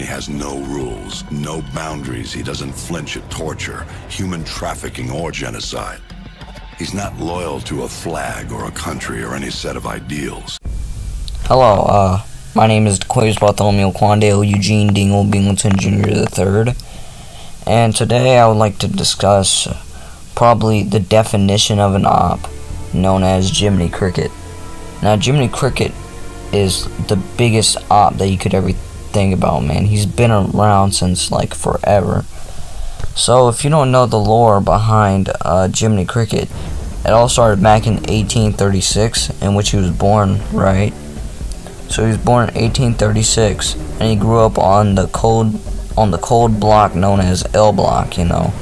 He has no rules, no boundaries. He doesn't flinch at torture, human trafficking, or genocide. He's not loyal to a flag or a country or any set of ideals. Hello, my name is Quaves Bartholomew Quandale Eugene Dingle Bingleton Jr. III, and today I would like to discuss probably the definition of an op known as Jiminy Cricket. Now, Jiminy Cricket is the biggest op that you could ever think about, man. He's been around since like forever. So if you don't know the lore behind Jiminy Cricket, it all started back in 1836, in which he was born, right? So he was born in 1836, and he grew up on the cold block known as L block. You know,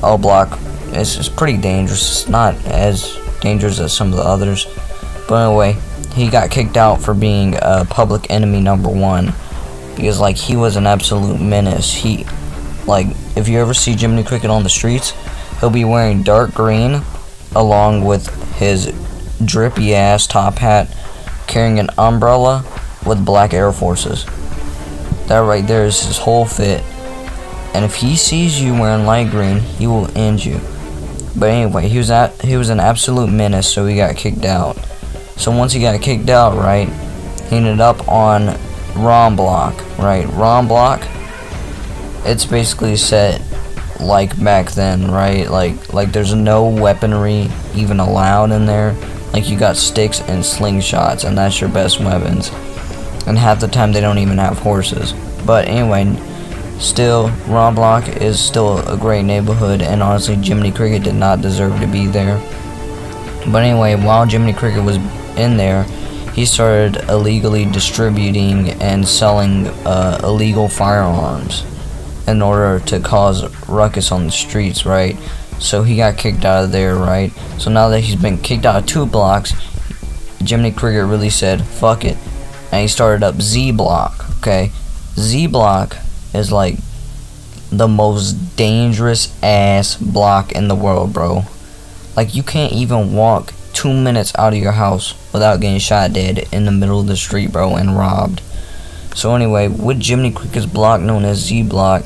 L block is pretty dangerous. It's not as dangerous as some of the others, but anyway, he got kicked out for being public enemy #1 because like he was an absolute menace. He, like, if you ever see Jiminy Cricket on the streets, he'll be wearing dark green along with his drippy ass top hat, carrying an umbrella with black Air Forces. That right there is his whole fit. And if he sees you wearing light green, he will end you. But anyway, he was an absolute menace, so he got kicked out. So once he got kicked out, right, he ended up on ROM block, right? ROM block, it's basically set like back then, right? Like there's no weaponry even allowed in there. Like you got sticks and slingshots, and that's your best weapons. And half the time they don't even have horses. But anyway, still, ROM block is still a great neighborhood, and honestly, Jiminy Cricket did not deserve to be there. But anyway, while Jiminy Cricket was in there, he started illegally distributing and selling illegal firearms in order to cause ruckus on the streets, right? So he got kicked out of there, right? So now that he's been kicked out of 2 blocks, Jiminy Cricket really said, fuck it. And he started up Z block, okay? Z block is like the most dangerous ass block in the world, bro. Like, you can't even walk 2 minutes out of your house without getting shot dead in the middle of the street, bro, and robbed. So anyway, with Jiminy Cricket's block known as Z block,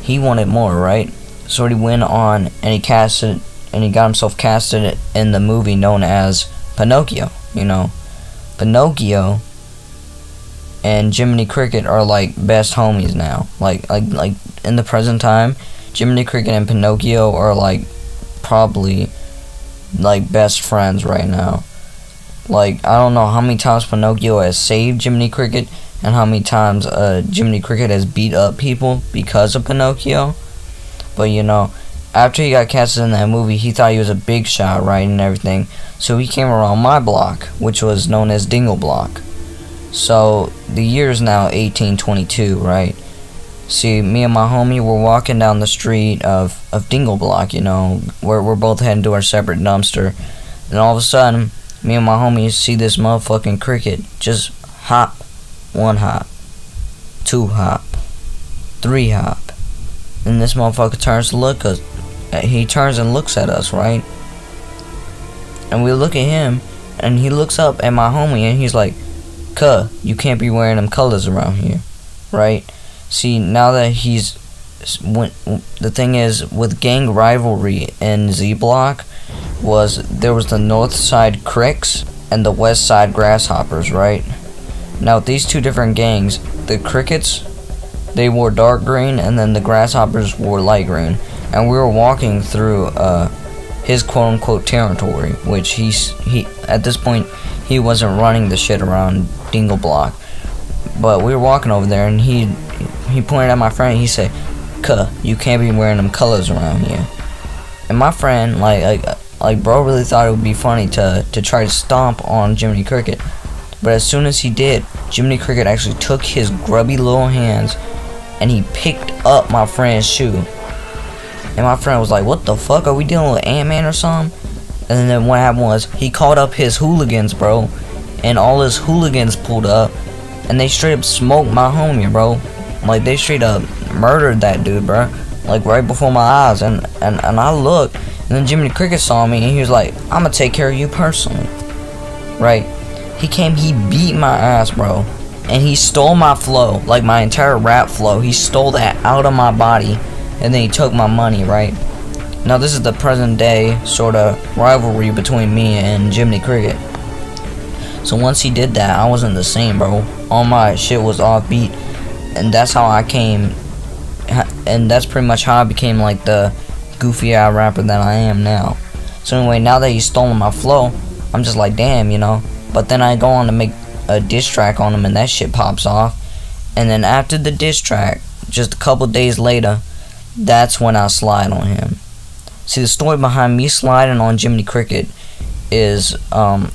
he wanted more, right? So he went on and he got himself casted in the movie known as Pinocchio. You know, Pinocchio and Jiminy Cricket are like best homies now. Like in the present time, Jiminy Cricket and Pinocchio are like probably like best friends right now. Like, I don't know how many times Pinocchio has saved Jiminy Cricket and how many times Jiminy Cricket has beat up people because of Pinocchio. But you know, after he got casted in that movie, he thought he was a big shot, right, and everything. So he came around my block, which was known as Dingle block. So the year is now 1822, right? See, me and my homie were walking down the street of Dingle block, you know, where we're both heading to our separate dumpster. And all of a sudden, me and my homie see this motherfucking cricket just hop. 1 hop, 2 hop, 3 hop. And this motherfucker turns to look us. He turns and looks at us, right? And we look at him, and he looks up at my homie, and he's like, "Cuh, you can't be wearing them colors around here," right? See, now that the thing is, with gang rivalry in Z Block, there was the North Side Cricks and the West Side Grasshoppers, right? Now, with these 2 different gangs, the Crickets, they wore dark green, and then the Grasshoppers wore light green. And we were walking through his quote-unquote territory, which he at this point, he wasn't running the shit around Dingle Block. But we were walking over there, and he pointed at my friend, and he said, "Cuh, you can't be wearing them colors around here." And my friend, like bro really thought it would be funny to try to stomp on Jiminy Cricket. But as soon as he did, Jiminy Cricket actually took his grubby little hands and he picked up my friend's shoe. And my friend was like, "What the fuck? Are we dealing with Ant-Man or something?" And then what happened was, he called up his hooligans, bro. And all his hooligans pulled up. And they straight up smoked my homie, bro. Like, they straight up murdered that dude, bro. Like, right before my eyes. And I looked. And then Jiminy Cricket saw me and he was like, "I'm gonna take care of you personally." Right? He came, he beat my ass, bro. and he stole my flow, like my entire rap flow. He stole that out of my body, and then he took my money, right? Now this is the present day sort of rivalry between me and Jiminy Cricket. So once he did that, I wasn't the same, bro. All my shit was offbeat, and that's how I came, and that's pretty much how I became like the goofy eye rapper that I am now. So anyway, now that he's stolen my flow, I'm just like, damn, you know. But then I go on to make a diss track on him, and that shit pops off. And then after the diss track, just a couple days later, that's when I slide on him. See, the story behind me sliding on Jiminy Cricket is my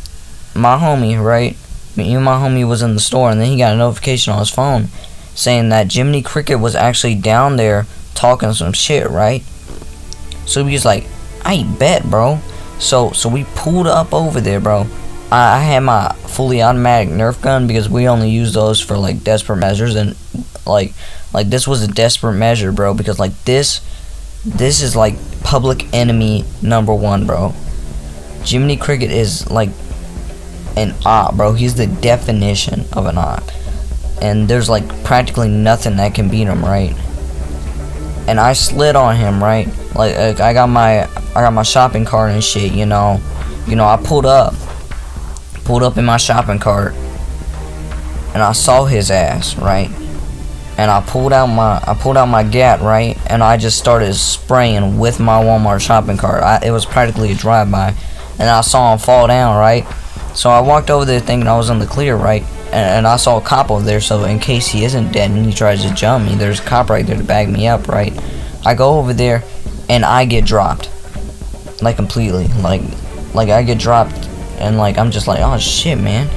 homie, right? Me and my homie was in the store, and then he got a notification on his phone saying that Jiminy Cricket was actually down there talking some shit, right? So he was like, I bet, bro. So we pulled up over there, bro. I had my fully automatic Nerf gun because we only use those for like desperate measures, and like this was a desperate measure, bro, because like this is like public enemy #1, bro. Jiminy Cricket is like an op, bro. He's the definition of an op, and there's like practically nothing that can beat him, right? And I slid on him, right? Like I got my shopping cart and shit, you know. I pulled up in my shopping cart, and I saw his ass, right? And I pulled out my gat, right? And I just started spraying with my Walmart shopping cart. It was practically a drive-by, and I saw him fall down, right? So I walked over there thinking I was in the clear, right? And I saw a cop over there, so in case he isn't dead and he tries to jump me, there's a cop right there to back me up, right? I go over there, and I get dropped, like completely, like I get dropped, and like I'm just like, oh shit, man.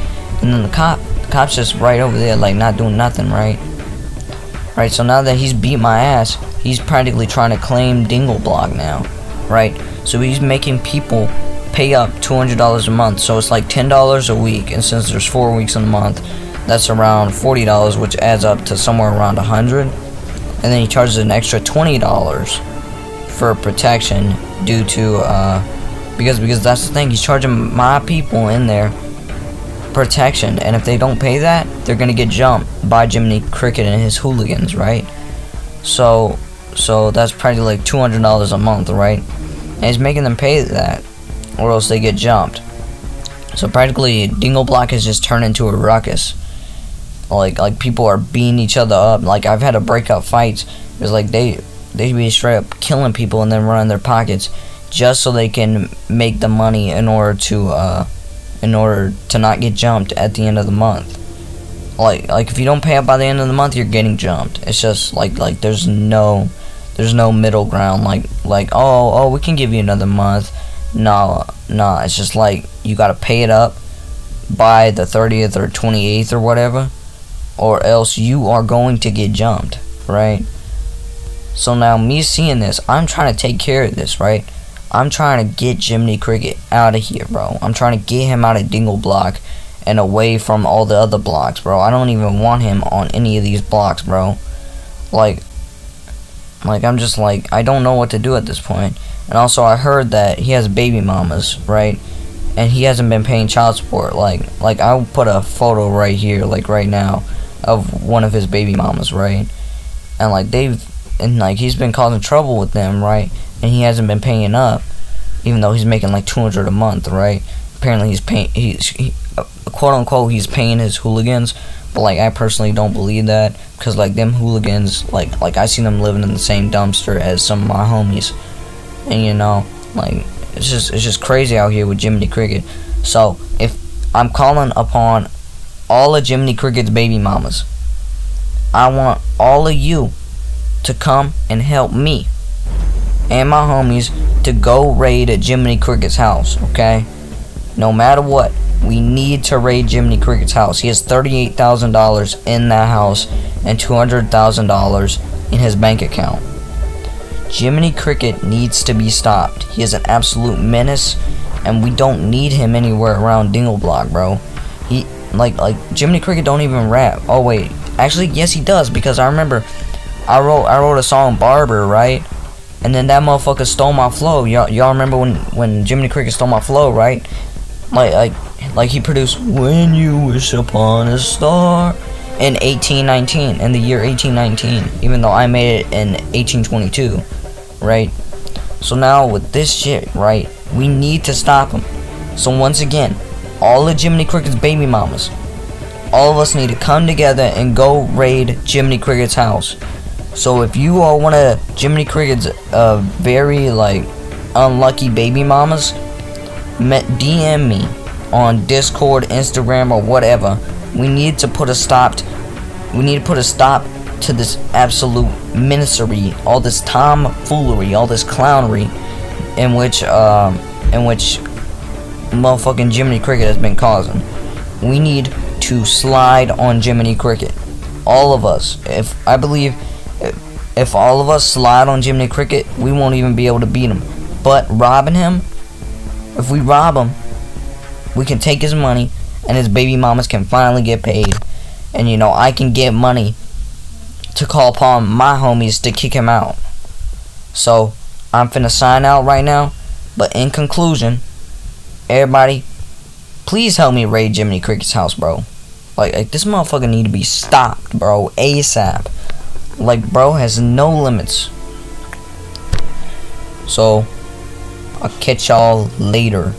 And then the cop's just right over there, like not doing nothing, right? Right. So now that he's beat my ass, he's practically trying to claim Dingle Block now, right? So he's making people pay up $200 a month, so it's like $10 a week, and since there's 4 weeks in a month, that's around $40, which adds up to somewhere around $100. And then he charges an extra $20 for protection due to because that's the thing, he's charging my people in there protection, and if they don't pay that, they're gonna get jumped by Jiminy Cricket and his hooligans, right? So that's practically like $200 a month, right? And he's making them pay that, or else they get jumped. So practically Dingle Block has just turned into a ruckus. Like people are beating each other up. Like I've had to break up fights. It's like they be straight up killing people and then running their pockets just so they can make the money in order to not get jumped at the end of the month. Like if you don't pay up by the end of the month, you're getting jumped. It's just like there's no middle ground. Like oh we can give you another month. No, it's just like you gotta pay it up by the 30th or 28th or whatever, or else you are going to get jumped, right? So now me seeing this, I'm trying to take care of this, right? I'm trying to get Jiminy Cricket out of here, bro. I'm trying to get him out of Dingle Block and away from all the other blocks, bro. I don't even want him on any of these blocks, bro. Like I'm just like, I don't know what to do at this point. And also I heard that he has baby mamas, right? And he hasn't been paying child support. Like I'll put a photo right here, like right now, of one of his baby mamas, right? And like he's been causing trouble with them, right? And he hasn't been paying up, even though he's making like $200 a month, right? Apparently he's paying, quote unquote, he's paying his hooligans, but like I personally don't believe that, because like them hooligans, like I seen them living in the same dumpster as some of my homies, and you know, like it's just crazy out here with Jiminy Cricket. So if I'm calling upon all of Jiminy Cricket's baby mamas, I want all of you to come and help me and my homies to go raid at Jiminy Cricket's house, okay? No matter what, we need to raid Jiminy Cricket's house. He has $38,000 in that house and $200,000 in his bank account. Jiminy Cricket needs to be stopped. He is an absolute menace, and we don't need him anywhere around Dingle Block, bro. He like Jiminy Cricket don't even rap. Oh wait, actually yes he does, because I remember I wrote a song, Barber, right? And then that motherfucker stole my flow. Y'all remember when Jiminy Cricket stole my flow, right? Like he produced When You Wish Upon a Star. in 1819, in the year 1819, even though I made it in 1822, right? So now with this shit, right, we need to stop them. So once again, all of Jiminy Cricket's baby mamas, all of us need to come together and go raid Jiminy Cricket's house. So if you are one of Jiminy Cricket's very like unlucky baby mamas, DM me on Discord, Instagram, or whatever. We need to put a stop to this absolute misery, all this tomfoolery, all this clownery in which motherfucking Jiminy Cricket has been causing. We need to slide on Jiminy Cricket. All of us. If all of us slide on Jiminy Cricket, we won't even be able to beat him. But robbing him, if we rob him, we can take his money and his baby mamas can finally get paid. And you know, I can get money to call upon my homies to kick him out. So, I'm finna sign out right now. But in conclusion, everybody, please help me raid Jiminy Cricket's house, bro. Like this motherfucker need to be stopped, bro, ASAP. Like, bro has no limits. So, I'll catch y'all later.